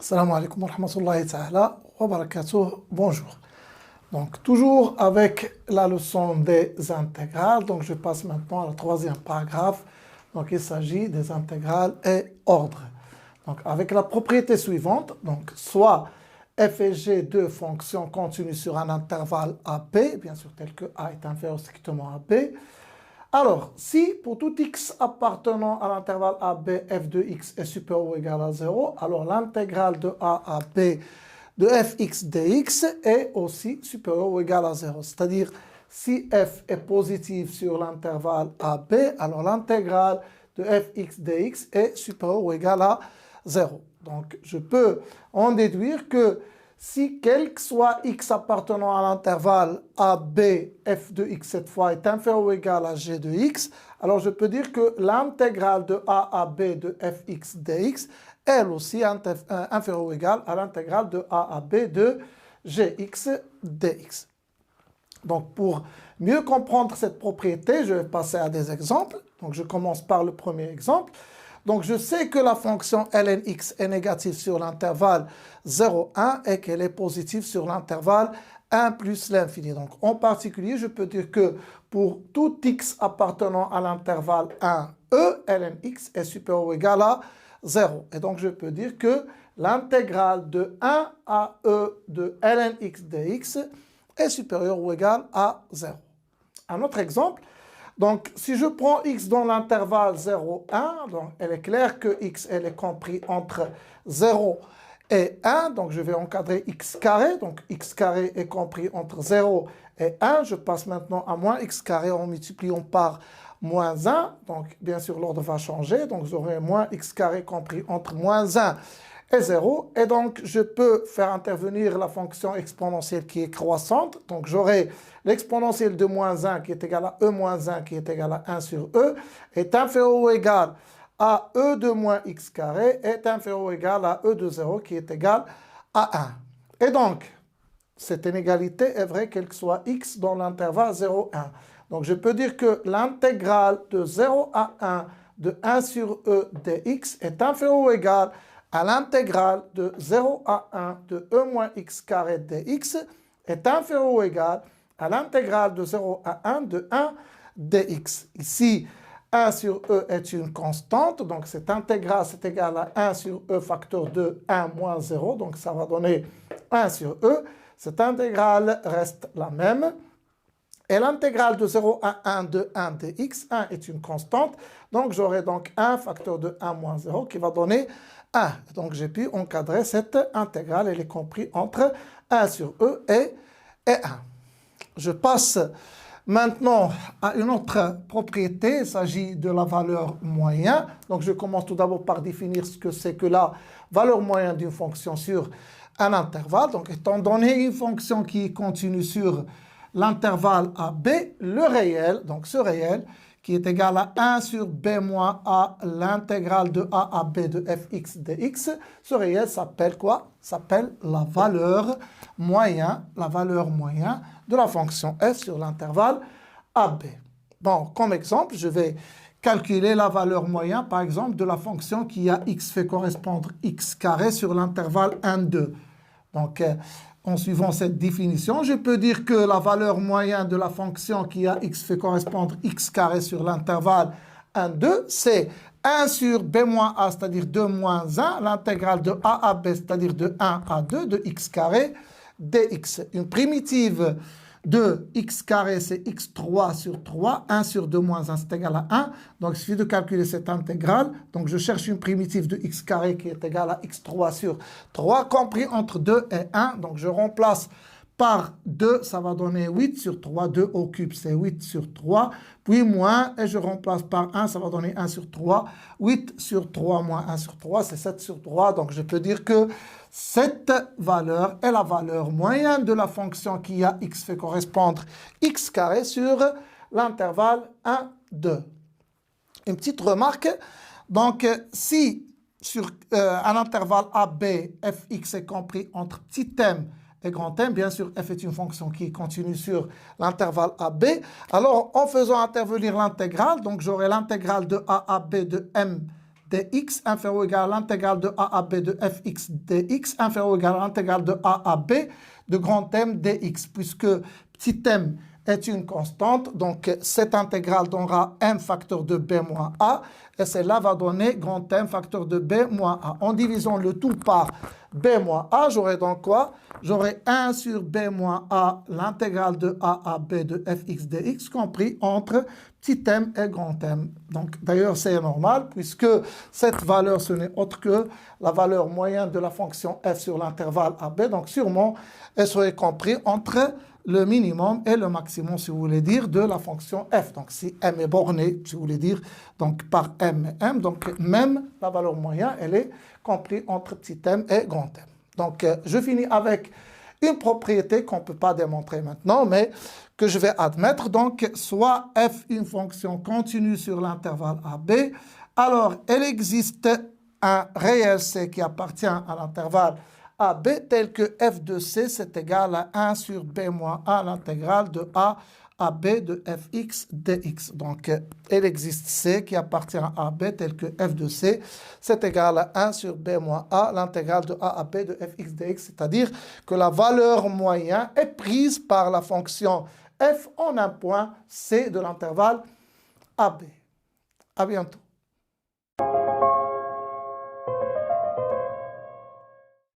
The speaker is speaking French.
Assalamu alaikum wa rahmatullahi ta'ala wa barakatuh. Bonjour. Donc, toujours avec la leçon des intégrales. Donc, je passe maintenant à la troisième paragraphe. Donc, il s'agit des intégrales et ordres. Donc, avec la propriété suivante, donc, soit f et g de fonctions continues sur un intervalle AB, bien sûr, tel que A est inférieur strictement à B. Alors, si pour tout x appartenant à l'intervalle AB, f de x est supérieur ou égal à 0, alors l'intégrale de A à B de fx dx est aussi supérieur ou égal à 0. C'est-à-dire, si f est positive sur l'intervalle AB, alors l'intégrale de fx dx est supérieure ou égal à 0. Donc, je peux en déduire que si quel que soit x appartenant à l'intervalle AB, f de x cette fois est inférieur ou égal à g de x, alors je peux dire que l'intégrale de A à B de fx dx, elle aussi inférieure ou égale à l'intégrale de A à B de gx dx. Donc pour mieux comprendre cette propriété, je vais passer à des exemples. Donc je commence par le premier exemple. Donc, je sais que la fonction ln x est négative sur l'intervalle 0, 1 et qu'elle est positive sur l'intervalle 1 plus l'infini. Donc, en particulier, je peux dire que pour tout x appartenant à l'intervalle 1, e, ln x est supérieur ou égal à 0. Et donc, je peux dire que l'intégrale de 1 à e de ln x dx est supérieure ou égale à 0. Un autre exemple. Donc, si je prends x dans l'intervalle 0, 1, donc elle est claire que x elle est compris entre 0 et 1. Donc, je vais encadrer x carré. Donc, x carré est compris entre 0 et 1. Je passe maintenant à moins x carré en multipliant par moins 1. Donc, bien sûr, l'ordre va changer. Donc, j'aurai moins x carré compris entre moins 1 et 0. Et donc, je peux faire intervenir la fonction exponentielle qui est croissante. Donc, j'aurai l'exponentielle de moins 1 qui est égale à e moins 1 qui est égale à 1 sur e est inférieur ou égal à e de moins x carré est inférieur ou égal à e de 0 qui est égal à 1. Et donc, cette inégalité est vraie quel que soit x dans l'intervalle 0, 1. Donc, je peux dire que l'intégrale de 0 à 1 de 1 sur e dx est inférieur ou égal à l'intégrale de 0 à 1 de e moins x carré dx est inférieur ou égal à l'intégrale de 0 à 1 de 1 dx. Ici, 1 sur e est une constante, donc cette intégrale c'est égal à 1 sur e facteur de 1 moins 0, donc ça va donner 1 sur e. Cette intégrale reste la même. Et l'intégrale de 0 à 1 de 1 dx, 1 est une constante, donc j'aurai donc 1 facteur de 1 moins 0 qui va donner 1. Donc j'ai pu encadrer cette intégrale, elle est comprise entre 1 sur e et 1. Je passe maintenant à une autre propriété, il s'agit de la valeur moyenne. Donc je commence tout d'abord par définir ce que c'est que la valeur moyenne d'une fonction sur un intervalle. Donc étant donné une fonction qui continue sur l'intervalle AB, le réel, donc ce réel, qui est égal à 1 sur b moins a, l'intégrale de a à b de fx dx, ce réel s'appelle quoi? S'appelle la valeur moyenne de la fonction f sur l'intervalle AB. Bon, comme exemple, je vais calculer la valeur moyenne, par exemple, de la fonction qui a x fait correspondre x carré sur l'intervalle 1, 2. Donc, en suivant cette définition, je peux dire que la valeur moyenne de la fonction qui a x fait correspondre x carré sur l'intervalle 1, 2, c'est 1 sur b moins a, c'est-à-dire 2 moins 1, l'intégrale de a à b, c'est-à-dire de 1 à 2 de x carré dx. Une primitive de x carré, c'est x3 sur 3. 1 sur 2 moins 1, c'est égal à 1. Donc, il suffit de calculer cette intégrale. Donc, je cherche une primitive de x carré qui est égale à x3 sur 3, compris entre 2 et 1. Donc, je remplace par 2, ça va donner 8 sur 3. 2 au cube, c'est 8 sur 3. Puis moins, et je remplace par 1, ça va donner 1 sur 3. 8 sur 3 moins 1 sur 3, c'est 7 sur 3. Donc, je peux dire que cette valeur est la valeur moyenne de la fonction qui a x fait correspondre x carré sur l'intervalle 1, 2. Une petite remarque. Donc, si sur un intervalle AB, fx est compris entre petit m et grand M, bien sûr, f est une fonction qui continue sur l'intervalle AB. Alors, en faisant intervenir l'intégrale, donc j'aurai l'intégrale de a à b de m dx inférieur ou égal à l'intégrale de a à b de fx dx inférieur ou égal à l'intégrale de a à b de grand M dx, puisque petit m est une constante, donc cette intégrale donnera m facteur de b moins a, et celle-là va donner grand M facteur de b moins a. En divisant le tout par b moins a, j'aurai donc quoi? J'aurai 1 sur b moins a, l'intégrale de a à b de fx dx, compris entre petit m et grand M. Donc d'ailleurs c'est normal, puisque cette valeur ce n'est autre que la valeur moyenne de la fonction f sur l'intervalle ab, donc sûrement elle serait comprise entre le minimum et le maximum, si vous voulez dire, de la fonction f. Donc, si m est borné, si vous voulez dire, donc par m et m, donc même la valeur moyenne, elle est comprise entre petit m et grand M. Donc, je finis avec une propriété qu'on ne peut pas démontrer maintenant, mais que je vais admettre. Donc, soit f une fonction continue sur l'intervalle ab, alors elle existe un réel c qui appartient à l'intervalle AB tel que f de c c'est égal à 1 sur b moins a l'intégrale de a à b de fx dx. Donc, il existe c qui appartient à AB tel que f de c c'est égal à 1 sur b moins a l'intégrale de a à b de fx dx, c'est-à-dire que la valeur moyenne est prise par la fonction f en un point c de l'intervalle AB. À bientôt.